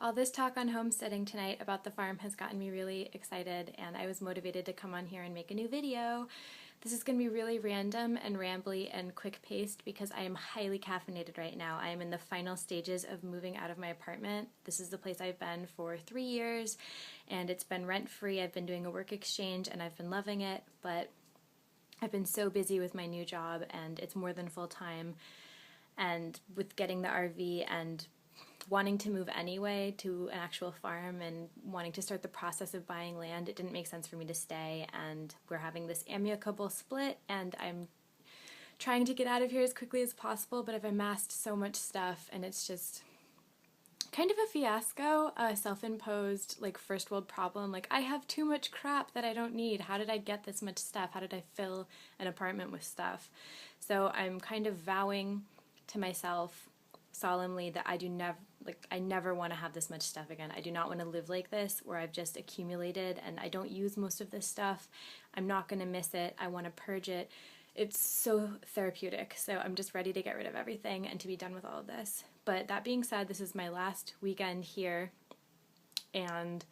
All this talk on homesteading tonight about the farm has gotten me really excited, and I was motivated to come on here and make a new video. This is going to be really random and rambly and quick-paced because I am highly caffeinated right now. I am in the final stages of moving out of my apartment. This is the place I've been for 3 years, and it's been rent-free. I've been doing a work exchange, and I've been loving it, but I've been so busy with my new job, and it's more than full-time, and with getting the RV and wanting to move anyway to an actual farm and wanting to start the process of buying land, it didn't make sense for me to stay, and we're having this amicable split, and I'm trying to get out of here as quickly as possible, but I've amassed so much stuff, and it's just kind of a fiasco, a self-imposed, like, first world problem. Like, I have too much crap that I don't need. How did I get this much stuff? How did I fill an apartment with stuff? So I'm kind of vowing to myself solemnly that I never want to have this much stuff again. I do not want to live like this where I've just accumulated and I don't use most of this stuff. I'm not going to miss it. I want to purge it. It's so therapeutic. So I'm just ready to get rid of everything and to be done with all of this. But that being said, this is my last weekend here, and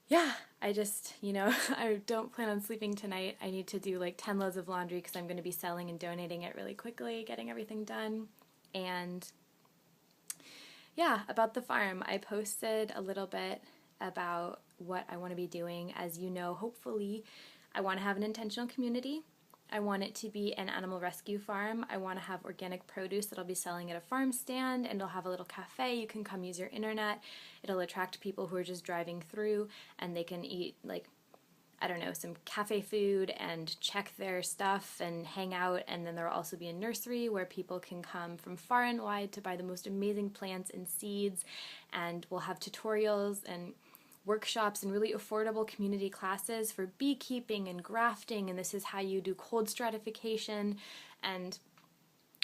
yeah, I just, I don't plan on sleeping tonight. I need to do like 10 loads of laundry because I'm going to be selling and donating it really quickly, getting everything done. And yeah, about the farm, I posted a little bit about what I want to be doing. As you know, hopefully, I want to have an intentional community. I want it to be an animal rescue farm. I want to have organic produce that I'll be selling at a farm stand, and it'll have a little cafe. You can come use your internet. It'll attract people who are just driving through, and they can eat, like, I don't know, some cafe food and check their stuff and hang out. And then there'll also be a nursery where people can come from far and wide to buy the most amazing plants and seeds. And we'll have tutorials and workshops and really affordable community classes for beekeeping and grafting. And this is how you do cold stratification, and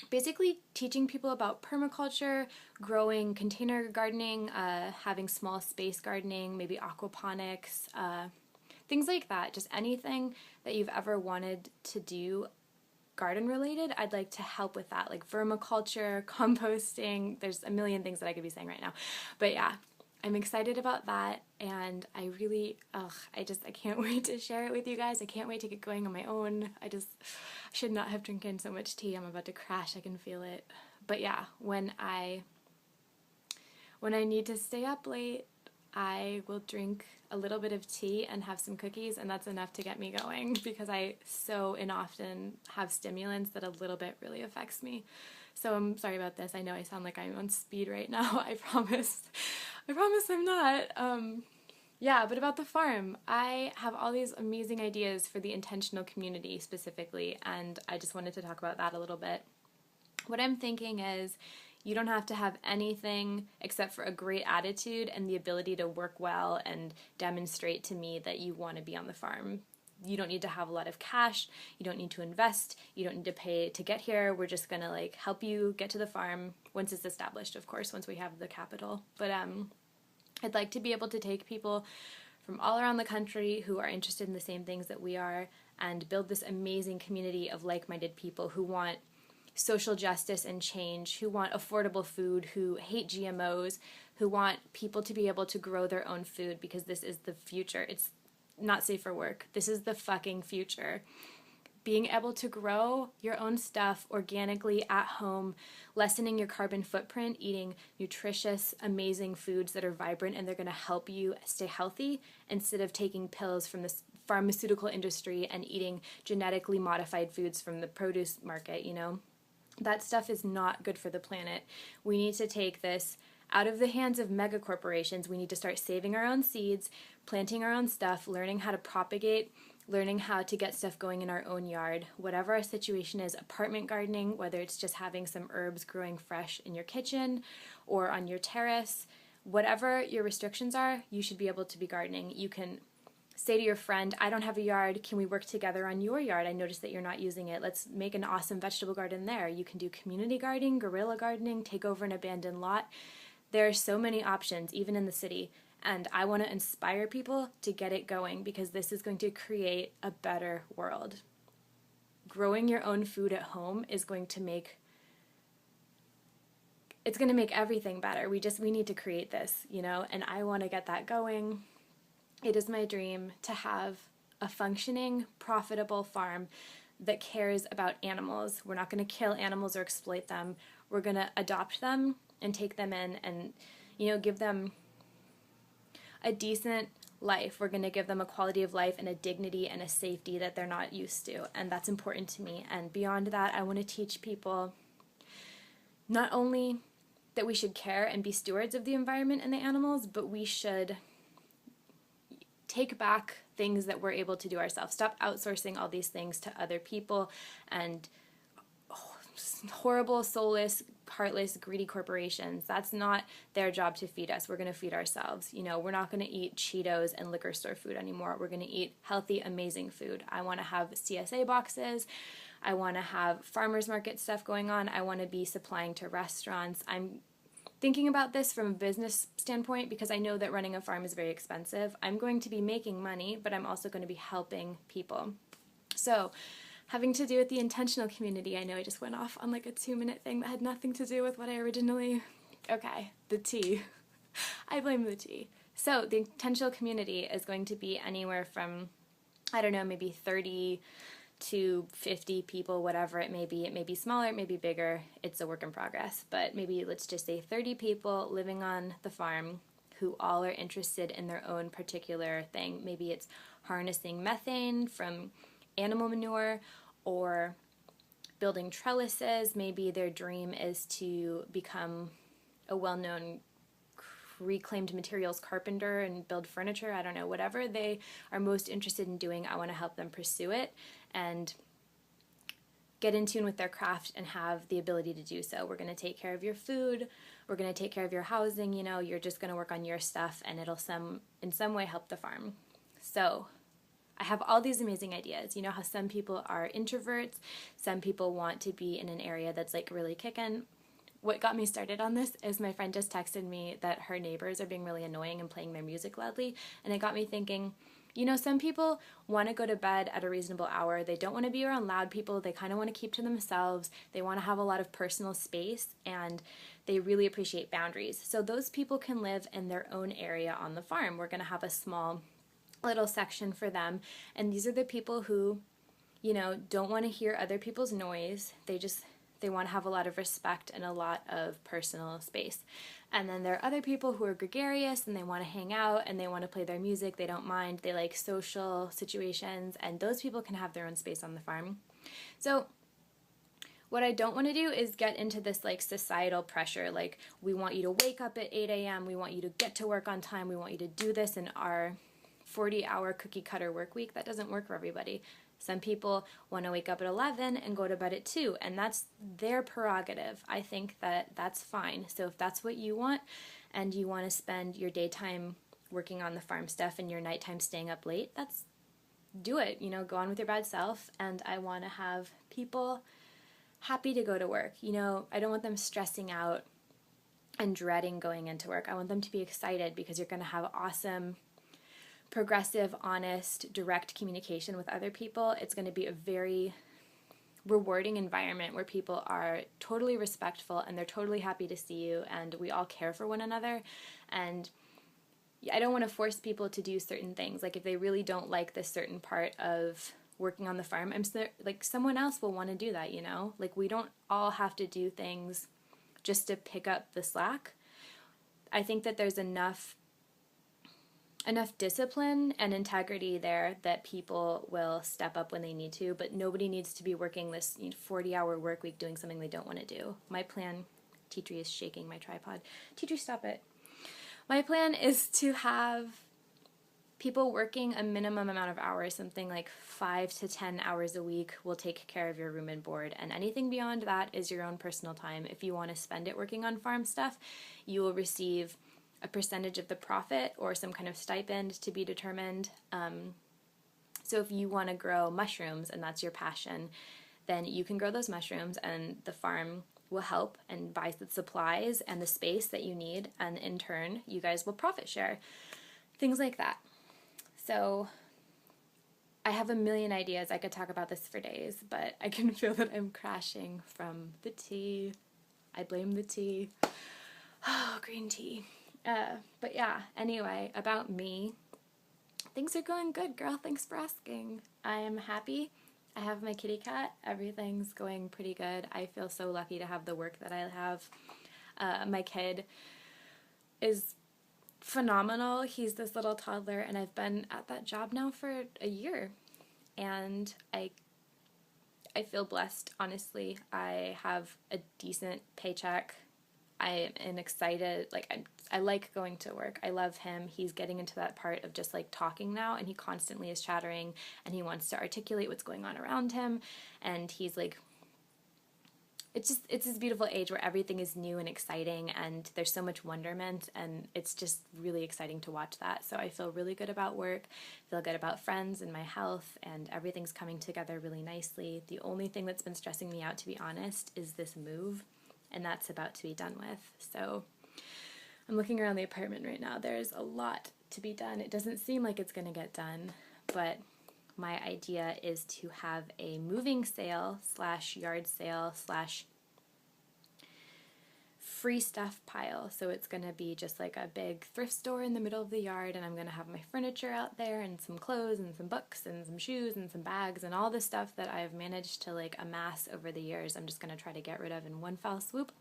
basically teaching people about permaculture, growing container gardening, having small space gardening, maybe aquaponics, things like that. Just anything that you've ever wanted to do garden related, I'd like to help with that, like vermiculture, composting. There's a million things that I could be saying right now. But yeah, I'm excited about that, and I really, I can't wait to share it with you guys. I can't wait to get going on my own. I should not have drinking so much tea. I'm about to crash. I can feel it. But yeah, when I need to stay up late, I will drink a little bit of tea and have some cookies, and that's enough to get me going because I so often have stimulants that a little bit really affects me. So I'm sorry about this. I know I sound like I'm on speed right now. I promise I'm not. Yeah, but about the farm, I have all these amazing ideas for the intentional community specifically, and I just wanted to talk about that a little bit. What I'm thinking is, you don't have to have anything except for a great attitude and the ability to work well and demonstrate to me that you want to be on the farm. You don't need to have a lot of cash. You don't need to invest. You don't need to pay to get here. We're just going to help you get to the farm once it's established, of course, once we have the capital. But I'd like to be able to take people from all around the country who are interested in the same things that we are and build this amazing community of like-minded people who want social justice and change, who want affordable food, who hate GMOs, who want people to be able to grow their own food because this is the future. It's not safe for work. This is the fucking future. Being able to grow your own stuff organically at home, lessening your carbon footprint, eating nutritious, amazing foods that are vibrant and they're going to help you stay healthy instead of taking pills from the pharmaceutical industry and eating genetically modified foods from the produce market, That stuff is not good for the planet. We need to take this out of the hands of mega corporations. We need to start saving our own seeds, planting our own stuff, learning how to propagate, learning how to get stuff going in our own yard. Whatever our situation is, apartment gardening, whether it's just having some herbs growing fresh in your kitchen or on your terrace, whatever your restrictions are, you should be able to be gardening. You can say to your friend, I don't have a yard, can we work together on your yard? I noticed that you're not using it. Let's make an awesome vegetable garden there. You can do community gardening, guerrilla gardening, take over an abandoned lot. There are so many options, even in the city, and I want to inspire people to get it going because this is going to create a better world. Growing your own food at home is going to make it's going to make everything better. We need to create this, you know, and I want to get that going. It is my dream to have a functioning, profitable farm that cares about animals. We're not going to kill animals or exploit them. We're going to adopt them and take them in and, you know, give them a decent life. We're going to give them a quality of life and a dignity and a safety that they're not used to. And that's important to me. And beyond that, I want to teach people not only that we should care and be stewards of the environment and the animals, but we should take back things that we're able to do ourselves. Stop outsourcing all these things to other people and horrible, soulless, heartless, greedy corporations. That's not their job to feed us. We're going to feed ourselves. You know, we're not going to eat Cheetos and liquor store food anymore. We're going to eat healthy, amazing food. I want to have CSA boxes. I want to have farmers market stuff going on. I want to be supplying to restaurants. I'm thinking about this from a business standpoint because I know that running a farm is very expensive. I'm going to be making money, but I'm also going to be helping people. So, having to do with the intentional community, I know I just went off on like a 2-minute thing that had nothing to do with what I originally... Okay, the tea. I blame the tea. So, the intentional community is going to be anywhere from, I don't know, maybe 30 to 50 people, whatever it may be. It may be smaller, it may be bigger. It's a work in progress. But maybe let's just say 30 people living on the farm who all are interested in their own particular thing. Maybe it's harnessing methane from animal manure or building trellises. Maybe their dream is to become a well-known reclaimed materials carpenter and build furniture. I don't know, whatever they are most interested in doing, I want to help them pursue it and get in tune with their craft and have the ability to do so. We're going to take care of your food. We're going to take care of your housing. You know, you're just going to work on your stuff and it'll in some way help the farm. So I have all these amazing ideas. You know how some people are introverts, some people want to be in an area that's like really kickin'. What got me started on this is my friend just texted me that her neighbors are being really annoying and playing their music loudly, and it got me thinking, you know, some people want to go to bed at a reasonable hour. They don't want to be around loud people. They kind of want to keep to themselves. They want to have a lot of personal space, and they really appreciate boundaries. So those people can live in their own area on the farm. We're going to have a small little section for them, and these are the people who, you know, don't want to hear other people's noise. They want to have a lot of respect and a lot of personal space. And then there are other people who are gregarious and they want to hang out and they want to play their music. They don't mind. They like social situations, and those people can have their own space on the farm. So what I don't want to do is get into this like societal pressure. Like, we want you to wake up at 8 a.m. We want you to get to work on time. We want you to do this in our 40-hour cookie cutter work week. That doesn't work for everybody. Some people want to wake up at 11 and go to bed at 2, and that's their prerogative. I think that that's fine. So if that's what you want, and you want to spend your daytime working on the farm stuff and your nighttime staying up late, do it. You know, go on with your bad self, and I want to have people happy to go to work. You know, I don't want them stressing out and dreading going into work. I want them to be excited because you're going to have awesome, progressive, honest, direct communication with other people. It's going to be a very rewarding environment where people are totally respectful and they're totally happy to see you, and we all care for one another. And I don't want to force people to do certain things. Like, if they really don't like this certain part of working on the farm, like, someone else will want to do that, you know? Like, we don't all have to do things just to pick up the slack. I think that there's enough discipline and integrity there that people will step up when they need to, but nobody needs to be working this 40-hour work week doing something they don't want to do. My plan, T-Tree is shaking my tripod. T-Tree, stop it. My plan is to have people working a minimum amount of hours, something like 5 to 10 hours a week, will take care of your room and board, and anything beyond that is your own personal time. If you want to spend it working on farm stuff, you will receive a percentage of the profit or some kind of stipend to be determined. So if you want to grow mushrooms and that's your passion, then you can grow those mushrooms and the farm will help and buy the supplies and the space that you need, and in turn you guys will profit share. Things like that. So I have a million ideas. I could talk about this for days, but I can feel that I'm crashing from the tea. I blame the tea. Oh, green tea. But yeah, anyway, about me. Things are going good, girl. Thanks for asking. I am happy. I have my kitty cat. Everything's going pretty good. I feel so lucky to have the work that I have. My kid is phenomenal. He's this little toddler, and I've been at that job now for a year. And I feel blessed, honestly. I have a decent paycheck. I am excited. Like, I like going to work. I love him. He's getting into that part of just like talking now, and he constantly is chattering, and he wants to articulate what's going on around him. And he's like, it's this beautiful age where everything is new and exciting, and there's so much wonderment, and it's just really exciting to watch that. So I feel really good about work, feel good about friends and my health, and everything's coming together really nicely. The only thing that's been stressing me out, to be honest, is this move, and that's about to be done with. So I'm looking around the apartment right now. There's a lot to be done. It doesn't seem like it's going to get done, but my idea is to have a moving sale / yard sale / free stuff pile. So it's going to be just like a big thrift store in the middle of the yard, and I'm going to have my furniture out there and some clothes and some books and some shoes and some bags and all the stuff that I've managed to like amass over the years. I'm just going to try to get rid of in one fell swoop.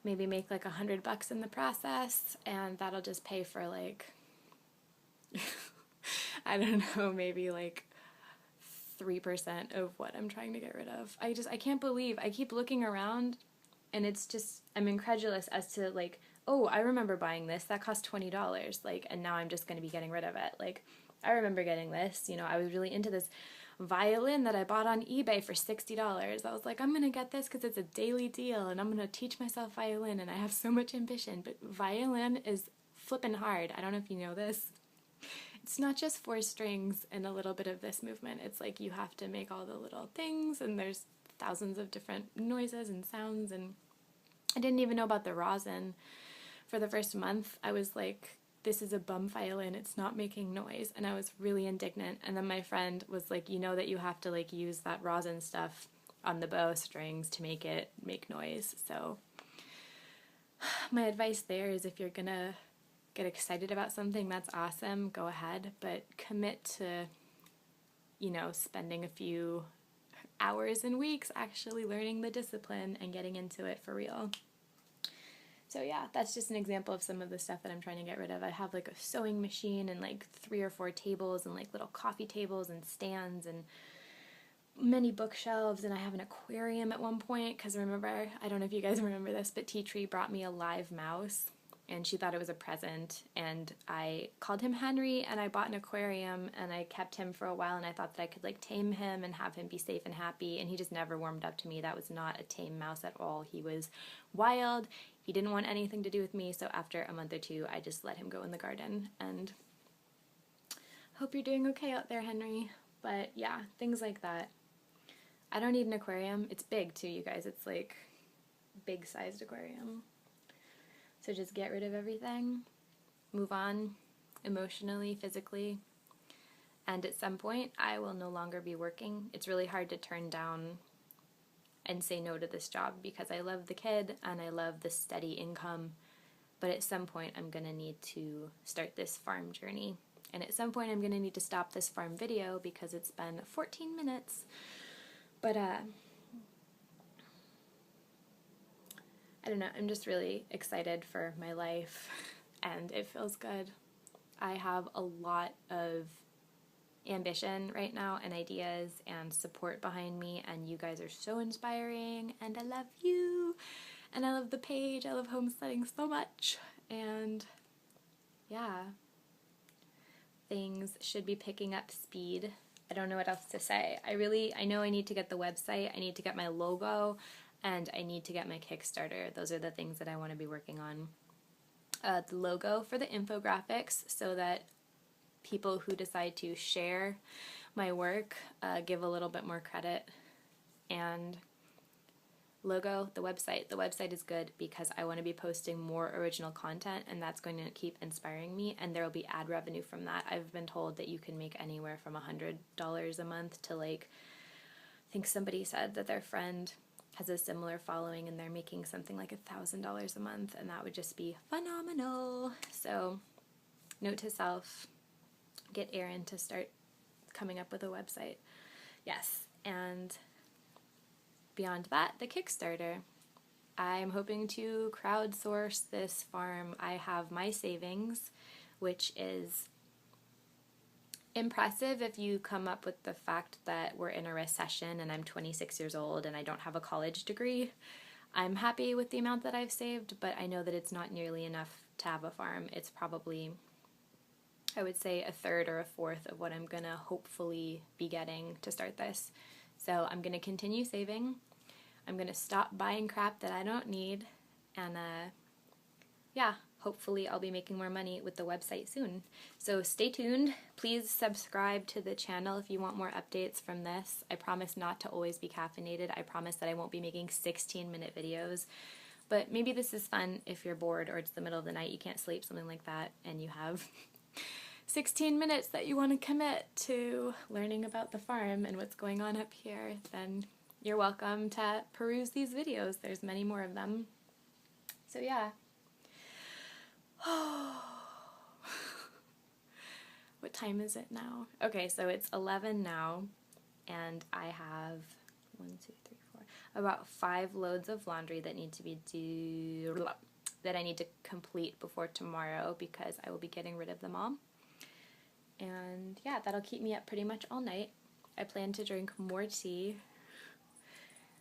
Maybe make like $100 in the process, and that'll just pay for like I don't know, maybe like 3% of what I'm trying to get rid of. I can't believe, I keep looking around, and it's just, I'm incredulous as to like, oh, I remember buying this, that cost $20, like, and now I'm just going to be getting rid of it. Like, I remember getting this, you know, I was really into this violin that I bought on eBay for $60. I was like, I'm going to get this because it's a daily deal, and I'm going to teach myself violin, and I have so much ambition, but violin is flippin' hard. I don't know if you know this. It's not just 4 strings and a little bit of this movement. It's like you have to make all the little things, and there's thousands of different noises and sounds, and I didn't even know about the rosin. For the first month, I was like, this is a bum violin, it's not making noise, and I was really indignant. And then my friend was like, you know that you have to like use that rosin stuff on the bow strings to make it make noise. So my advice there is, if you're gonna get excited about something, that's awesome, go ahead, but commit to, you know, spending a few hours and weeks actually learning the discipline and getting into it for real. So yeah, that's just an example of some of the stuff that I'm trying to get rid of. I have like a sewing machine and like 3 or 4 tables and like little coffee tables and stands and many bookshelves, and I have an aquarium at one point, because remember, I don't know if you guys remember this, but Tea Tree brought me a live mouse, and she thought it was a present, and I called him Henry, and I bought an aquarium, and I kept him for a while, and I thought that I could like tame him and have him be safe and happy, and he just never warmed up to me. That was not a tame mouse at all. He was wild. He didn't want anything to do with me, so after a month or 2, I just let him go in the garden, and hope you're doing okay out there, Henry. But yeah, things like that. I don't need an aquarium. It's big too, you guys. It's like big sized aquarium. So just get rid of everything, move on emotionally, physically, and at some point I will no longer be working. It's really hard to turn down and say no to this job because I love the kid and I love the steady income, but at some point I'm going to need to start this farm journey. And at some point I'm going to need to stop this farm video because it's been 14 minutes. But I don't know, I'm just really excited for my life, and it feels good. I have a lot of ambition right now and ideas and support behind me, and you guys are so inspiring, and I love you, and I love the page. I love homesteading so much, and yeah, things should be picking up speed. I don't know what else to say. I know I need to get the website, I need to get my logo, and I need to get my Kickstarter. Those are the things that I want to be working on. The logo for the infographics, so that people who decide to share my work give a little bit more credit. And logo, the website. The website is good because I want to be posting more original content, and that's going to keep inspiring me, and there will be ad revenue from that. I've been told that you can make anywhere from $100 a month to like, I think somebody said that their friend has a similar following and they're making something like $1,000 a month, and that would just be phenomenal. So note to self, get Erin to start coming up with a website. Yes, and beyond that, the Kickstarter. I'm hoping to crowdsource this farm. I have my savings, which is impressive if you come up with the fact that we're in a recession and I'm 26 years old and I don't have a college degree. I'm happy with the amount that I've saved, but I know that it's not nearly enough to have a farm. It's probably, I would say, a third or a fourth of what I'm going to hopefully be getting to start this. So I'm going to continue saving. I'm going to stop buying crap that I don't need. And yeah, hopefully I'll be making more money with the website soon. So stay tuned. Please subscribe to the channel if you want more updates from this. I promise not to always be caffeinated. I promise that I won't be making 16-minute videos. But maybe this is fun if you're bored or it's the middle of the night, you can't sleep, something like that, and you have 16 minutes that you want to commit to learning about the farm and what's going on up here, then you're welcome to peruse these videos. There's many more of them. So yeah. What time is it now? Okay, so it's 11 now, and I have about 5 loads of laundry that need to be that I need to complete before tomorrow because I will be getting rid of them all. And yeah, that'll keep me up pretty much all night. I plan to drink more tea,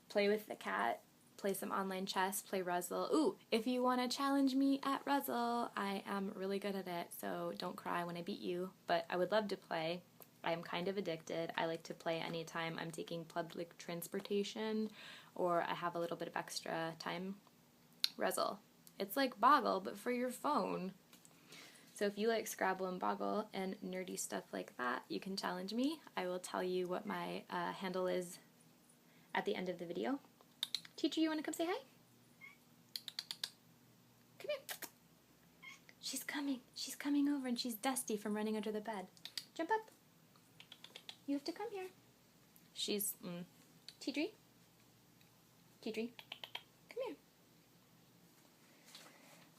play with the cat, play some online chess, play Ruzzle. Ooh, if you want to challenge me at Ruzzle, I am really good at it, so don't cry when I beat you, but I would love to play. I am kind of addicted. I like to play anytime I'm taking public transportation or I have a little bit of extra time. Ruzzle. It's like Boggle, but for your phone. So if you like Scrabble and Boggle and nerdy stuff like that, you can challenge me. I will tell you what my handle is at the end of the video. Teacher, you want to come say hi? Come here. She's coming. She's coming over and she's dusty from running under the bed. Jump up. You have to come here. She's, Tidri? Tidri, come here.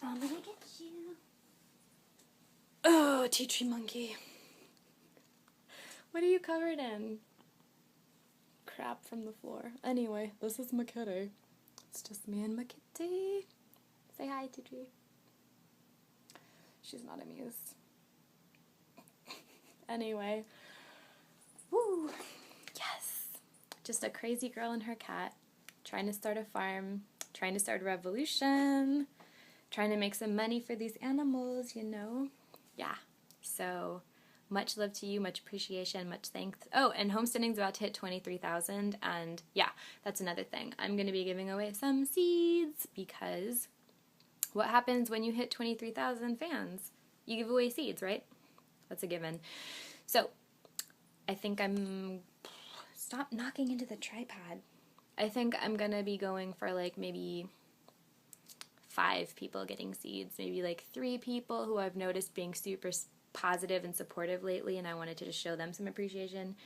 I'm gonna get you. Oh, tea tree monkey. What are you covered in? Crap from the floor. Anyway, this is my kitty. It's just me and my kitty. Say hi, tea tree. She's not amused. Anyway. Woo! Yes! Just a crazy girl and her cat. Trying to start a farm. Trying to start a revolution. Trying to make some money for these animals, you know? Yeah, so much love to you, much appreciation, much thanks. Oh, and homesteading's about to hit 23,000, and yeah, that's another thing. I'm going to be giving away some seeds because what happens when you hit 23,000 fans? You give away seeds, right? That's a given. So I think stop knocking into the tripod. I think I'm going to be going for like maybe 5 people getting seeds, maybe like 3 people who I've noticed being super positive and supportive lately, and I wanted to just show them some appreciation.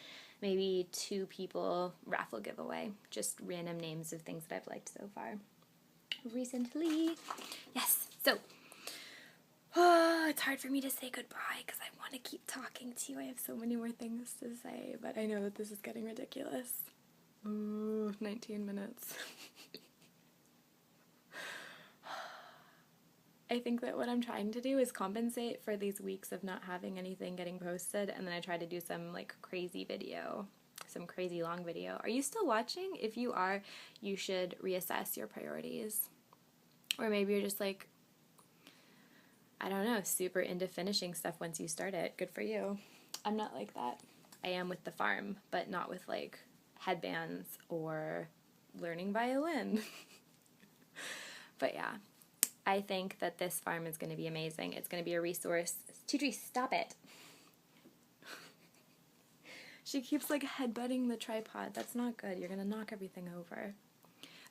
Maybe 2 people raffle giveaway, just random names of things that I've liked so far recently. Yes, so it's hard for me to say goodbye because I want to keep talking to you. I have so many more things to say, but I know that this is getting ridiculous. Ooh, 19 minutes. I think that what I'm trying to do is compensate for these weeks of not having anything getting posted, and then I try to do some like crazy video, some crazy long video. Are you still watching? If you are, you should reassess your priorities. Or maybe you're just like, I don't know, super into finishing stuff once you start it. Good for you. I'm not like that. I am with the farm, but not with like headbands or learning violin. But yeah. I think that this farm is going to be amazing. It's going to be a resource. Tidri, stop it. She keeps like headbutting the tripod. That's not good. You're going to knock everything over.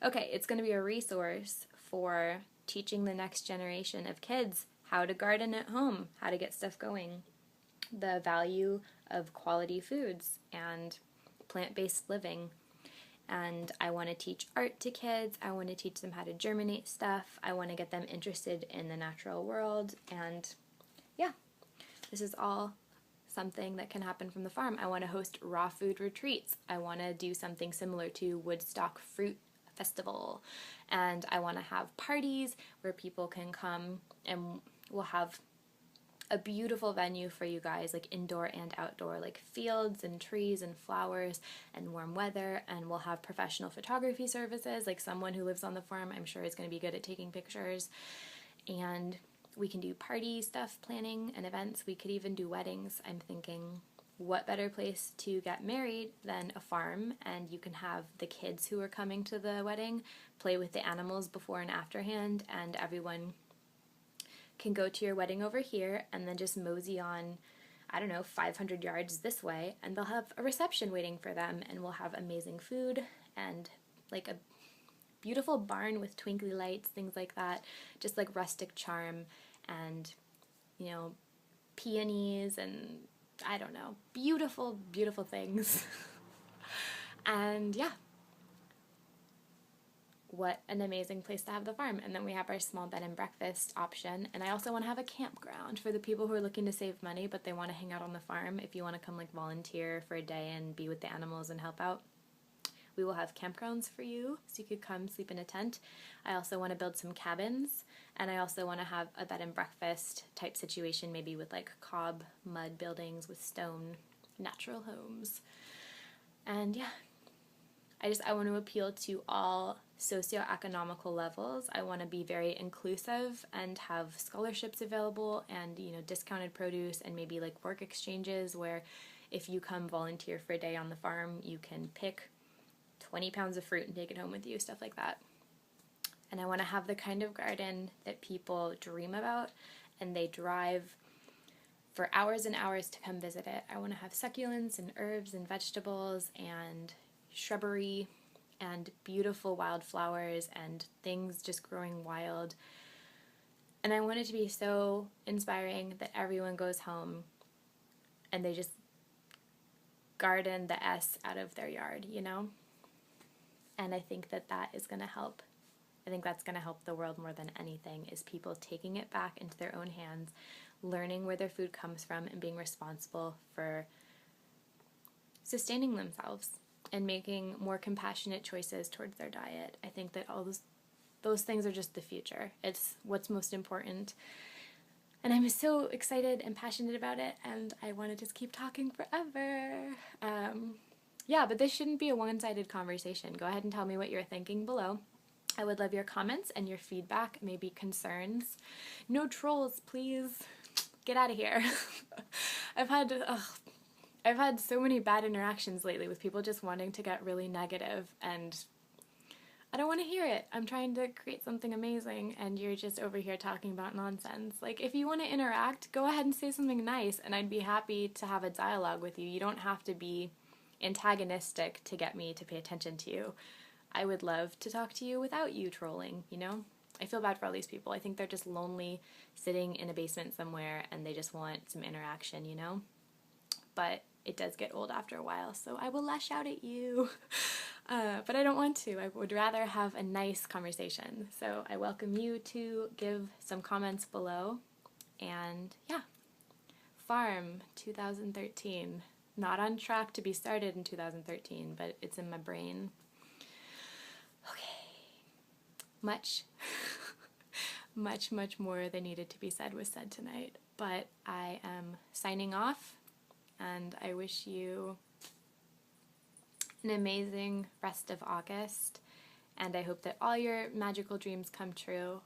Okay, it's going to be a resource for teaching the next generation of kids how to garden at home, how to get stuff going, the value of quality foods and plant-based living. and I want to teach art to kids. I want to teach them how to germinate stuff. I want to get them interested in the natural world, and yeah, this is all something that can happen from the farm. I want to host raw food retreats. I want to do something similar to Woodstock Fruit Festival, and I want to have parties where people can come, and we'll have a beautiful venue for you guys, like indoor and outdoor, like fields and trees and flowers and warm weather, and we'll have professional photography services, like someone who lives on the farm I'm sure is going to be good at taking pictures, and we can do party stuff, planning and events. We could even do weddings. I'm thinking, what better place to get married than a farm, and you can have the kids who are coming to the wedding play with the animals before and afterhand, and everyone can go to your wedding over here and then just mosey on, I don't know, 500 yards this way, and they'll have a reception waiting for them, and we'll have amazing food and like a beautiful barn with twinkly lights, things like that, just like rustic charm, and, you know, peonies and, I don't know, beautiful, beautiful things. And yeah, what an amazing place to have the farm. And then we have our small bed and breakfast option, and I also want to have a campground for the people who are looking to save money but they want to hang out on the farm. If you want to come like volunteer for a day and be with the animals and help out, we will have campgrounds for you, so you could come sleep in a tent. I also want to build some cabins, and I also want to have a bed and breakfast type situation, maybe with like cob mud buildings with stone natural homes. And yeah, I want to appeal to all socioeconomical levels. I want to be very inclusive and have scholarships available, and, you know, discounted produce, and maybe like work exchanges where if you come volunteer for a day on the farm, you can pick 20 pounds of fruit and take it home with you, stuff like that. And I want to have the kind of garden that people dream about and they drive for hours and hours to come visit it. I want to have succulents and herbs and vegetables and shrubbery and beautiful wildflowers and things just growing wild. And I want it to be so inspiring that everyone goes home and they just garden the S out of their yard, you know? And I think that that is going to help. I think that's going to help the world more than anything, is people taking it back into their own hands, learning where their food comes from, and being responsible for sustaining themselves and making more compassionate choices towards their diet. I think that all those things are just the future. It's what's most important. And I'm so excited and passionate about it, and I want to just keep talking forever. Yeah, but this shouldn't be a one-sided conversation. Go ahead and tell me what you're thinking below. I would love your comments and your feedback, maybe concerns. No trolls, please. Get out of here. I've had so many bad interactions lately with people just wanting to get really negative, and I don't want to hear it. I'm trying to create something amazing, and you're just over here talking about nonsense. Like, if you want to interact, go ahead and say something nice, and I'd be happy to have a dialogue with you. You don't have to be antagonistic to get me to pay attention to you. I would love to talk to you without you trolling, you know? I feel bad for all these people. I think they're just lonely, sitting in a basement somewhere, and they just want some interaction, you know? But it does get old after a while, so I will lash out at you. But I don't want to. I would rather have a nice conversation. So I welcome you to give some comments below. And yeah, Farm 2013. Not on track to be started in 2013, but it's in my brain. Okay. Much more than needed to be said was said tonight. But I am signing off, and I wish you an amazing rest of August, and I hope that all your magical dreams come true.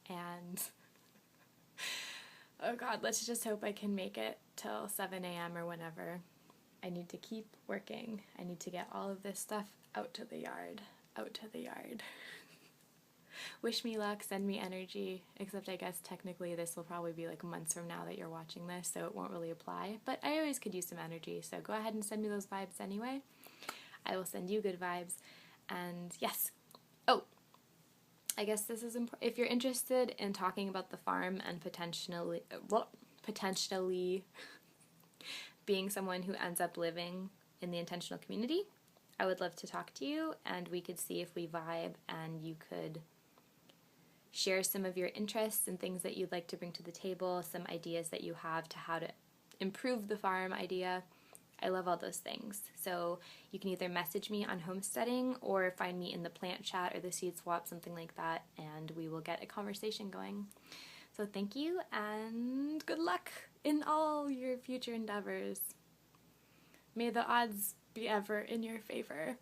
And oh God, let's just hope I can make it till 7 a.m. or whenever. I need to keep working. I need to get all of this stuff out to the yard. Wish me luck, send me energy, except I guess technically this will probably be like months from now that you're watching this, so it won't really apply. But I always could use some energy, so go ahead and send me those vibes anyway. I will send you good vibes. And yes. Oh, I guess this is important. If you're interested in talking about the farm and potentially being someone who ends up living in the intentional community, I would love to talk to you, and we could see if we vibe, and you could share some of your interests and things that you'd like to bring to the table, some ideas that you have to how to improve the farm idea. I love all those things. So you can either message me on homesteading or find me in the plant chat or the seed swap, something like that, and we will get a conversation going. So thank you, and good luck in all your future endeavors. May the odds be ever in your favor.